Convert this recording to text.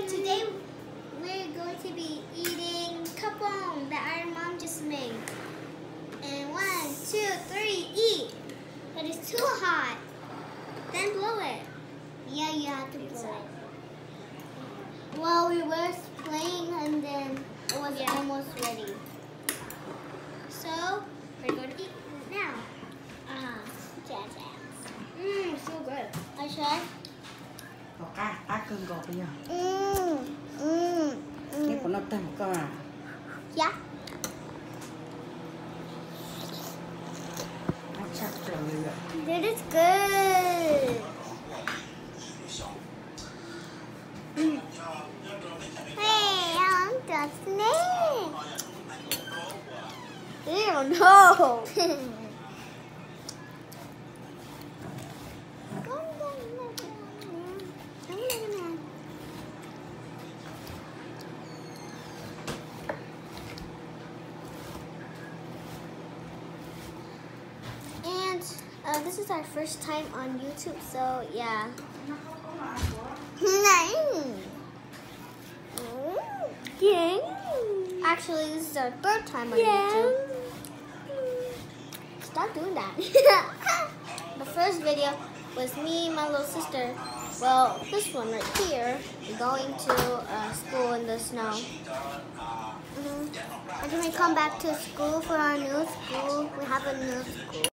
Today we're going to be eating kapong that our mom just made. And 1, 2, 3, eat. But it's too hot. Then blow it. Yeah, you have to blow it. Well, we were playing and then it was almost ready. So we're going to eat now. Jazz hands. So good. I tried. Ác cơm gọt bây giờ. Cái của nó tầm cơ à? Yeah. Chắc là người ạ. That is good. Hey, I want the snake. Ew, no. This is our first time on YouTube, so yeah. Actually, this is our third time on YouTube. Stop doing that. The first video was me and my little sister. Well, this one right here, going to school in the snow. And then we come back to school for our new school. We have a new school.